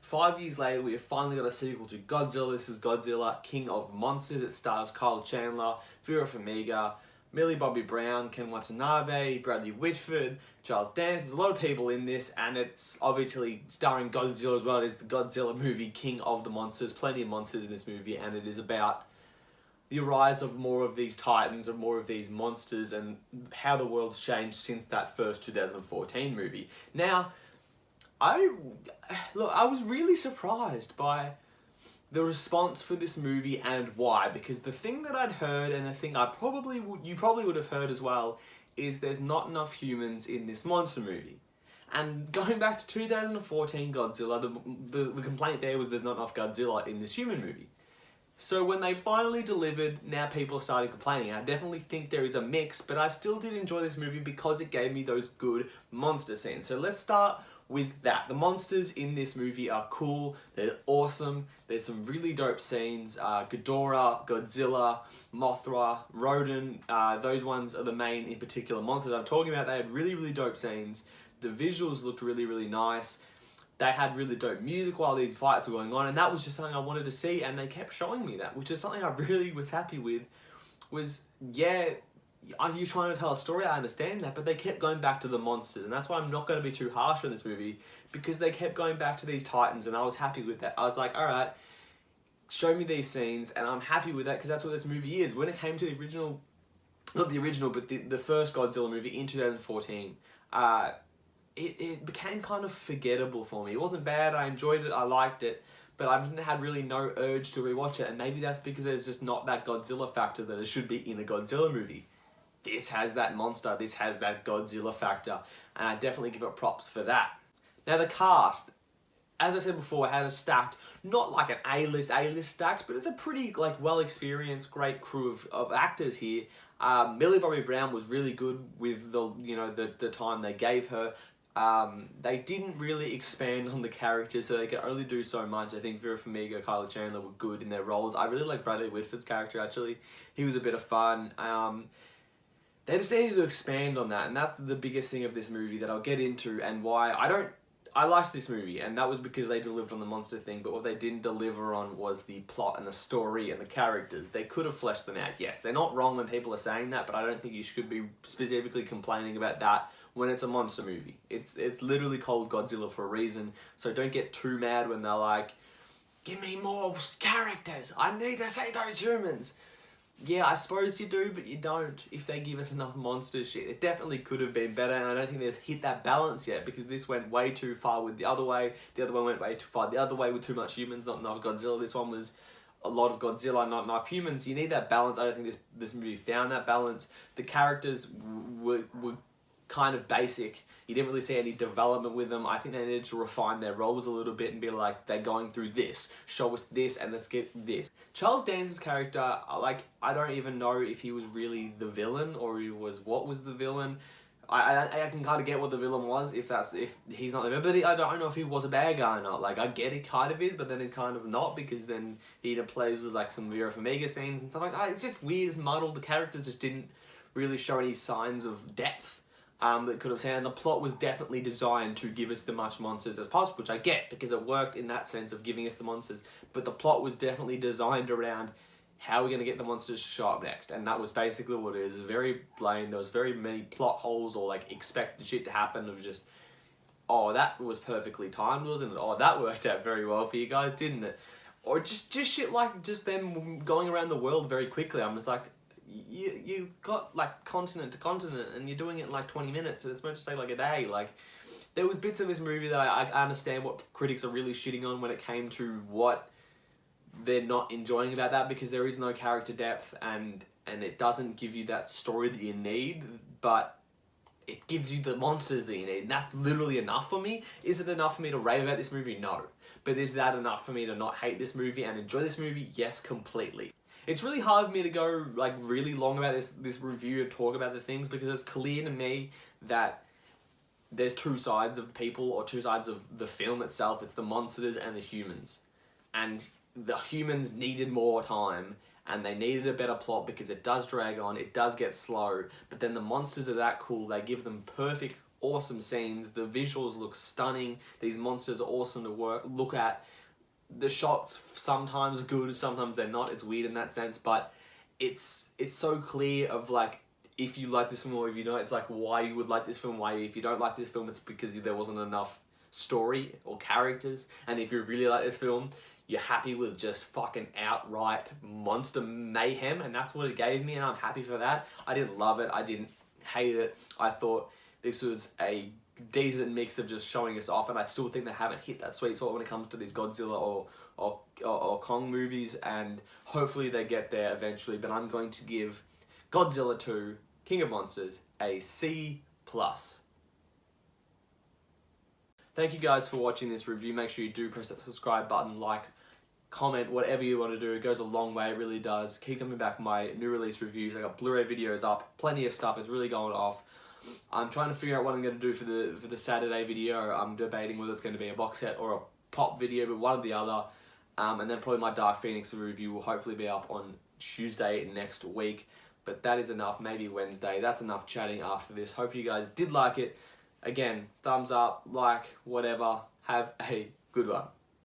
5 years later, we have finally got a sequel to Godzilla. This is Godzilla, King of Monsters. It stars Kyle Chandler, Vera Farmiga, Millie Bobby Brown, Ken Watanabe, Bradley Whitford, Charles Dance. There's a lot of people in this, and it's obviously starring Godzilla as well. It is the Godzilla movie, King of the Monsters. Plenty of monsters in this movie, and it is about the rise of more of these titans and more of these monsters and how the world's changed since that first 2014 movie. Now, I was really surprised by the response for this movie and why, because the thing that I'd heard, and the thing you probably would have heard as well, is there's not enough humans in this monster movie. And going back to 2014 Godzilla, the complaint there was there's not enough Godzilla in this human movie. So when they finally delivered, now people are starting complaining. I definitely think there is a mix, but I still did enjoy this movie because it gave me those good monster scenes. So let's start with that. The monsters in this movie are cool, they're awesome, there's some really dope scenes. Ghidorah, Godzilla, Mothra, Rodan, those ones are the main, in particular, monsters I'm talking about. They had really, really dope scenes. The visuals looked really, really nice. They had really dope music while these fights were going on, and that was just something I wanted to see, and they kept showing me that, which is something I really was happy with. Yeah, are you trying to tell a story? I understand that, but they kept going back to the monsters, and that's why I'm not going to be too harsh on this movie, because they kept going back to these titans, and I was happy with that. I was like, alright, show me these scenes, and I'm happy with that, because that's what this movie is. When it came to the original, not the original, but the first Godzilla movie in 2014, it became kind of forgettable for me. It wasn't bad, I enjoyed it, I liked it, but I had really no urge to rewatch it, and maybe that's because there's just not that Godzilla factor that there should be in a Godzilla movie. This has that monster, this has that Godzilla factor, and I definitely give it props for that. Now the cast, as I said before, has a stacked, not like an A-list stacked, but it's a pretty well-experienced, great crew of actors here. Millie Bobby Brown was really good with the time they gave her. They didn't really expand on the characters, so they could only do so much. I think Vera Farmiga, Kyle Chandler were good in their roles. I really like Bradley Whitford's character, actually. He was a bit of fun. They just needed to expand on that, and that's the biggest thing of this movie that I'll get into, and why I liked this movie, and that was because they delivered on the monster thing, but what they didn't deliver on was the plot and the story and the characters. They could have fleshed them out. Yes, they're not wrong when people are saying that, but I don't think you should be specifically complaining about that when it's a monster movie. It's literally called Godzilla for a reason, so don't get too mad when they're like, give me more characters, I need to see those humans. Yeah, I suppose you do, but you don't if they give us enough monster shit. It definitely could have been better, and I don't think they've hit that balance yet, because this went way too far with the other way. The other one went way too far the other way with too much humans, not enough Godzilla. This one was a lot of Godzilla, not enough humans. You need that balance. I don't think this movie found that balance. The characters were kind of basic. You didn't really see any development with them. I think they needed to refine their roles a little bit and be like, they're going through this, show us this, and let's get this. Charles Dance's character, I don't even know if he was really the villain or what was the villain. I can kind of get what the villain was if he's not the villain, but I don't know if he was a bad guy or not. Like, I get it kind of is, but then it's kind of not, because then he either plays with like some Vera Farmiga scenes and stuff like that. It's just weird, it's muddled. The characters just didn't really show any signs of depth that could have seen, and the plot was definitely designed to give us the much monsters as possible, which I get, because it worked in that sense of giving us the monsters, but the plot was definitely designed around how we're going to get the monsters to show up next, and that was basically what it is. It was very plain. There was very many plot holes or like expected shit to happen of just, oh, that was perfectly timed, wasn't it? Oh, that worked out very well for you guys, didn't it? Or just shit like just them going around the world very quickly. I'm just like, you got like continent to continent, and you're doing it in like 20 minutes, and it's meant to take like a day. Like, there was bits of this movie that I understand what critics are really shitting on when it came to what they're not enjoying about that, because there is no character depth, and it doesn't give you that story that you need, but it gives you the monsters that you need, and that's literally enough for me. Is it enough for me to rave about this movie? No. But is that enough for me to not hate this movie and enjoy this movie? Yes, completely. It's really hard for me to go like really long about this review and talk about the things, because it's clear to me that there's two sides of people, or two sides of the film itself. It's the monsters and the humans. And the humans needed more time, and they needed a better plot, because it does drag on, it does get slow, but then the monsters are that cool. They give them perfect, awesome scenes. The visuals look stunning. These monsters are awesome to look at. The shots sometimes good, sometimes they're not. It's weird in that sense, but it's so clear of like, if you like this film or if you don't, it's like why you would like this film. Why if you don't like this film, it's because there wasn't enough story or characters. And if you really like this film, you're happy with just fucking outright monster mayhem, and that's what it gave me, and I'm happy for that. I didn't love it. I didn't hate it. I thought this was a decent mix of just showing us off, and I still think they haven't hit that sweet spot when it comes to these Godzilla or Kong movies, and hopefully they get there eventually. But I'm going to give Godzilla 2 King of Monsters a C+. Thank you guys for watching this review. Make sure you do press that subscribe button, like, comment, whatever you want to do. It goes a long way, it really does. Keep coming back for my new release reviews. I got Blu-ray videos up, plenty of stuff. It's really going off. I'm trying to figure out what I'm going to do for the Saturday video. I'm debating whether it's going to be a box set or a pop video, but one or the other. And then probably my Dark Phoenix review will hopefully be up on Tuesday next week. But that is enough, maybe Wednesday. That's enough chatting after this. Hope you guys did like it. Again, thumbs up, like, whatever. Have a good one.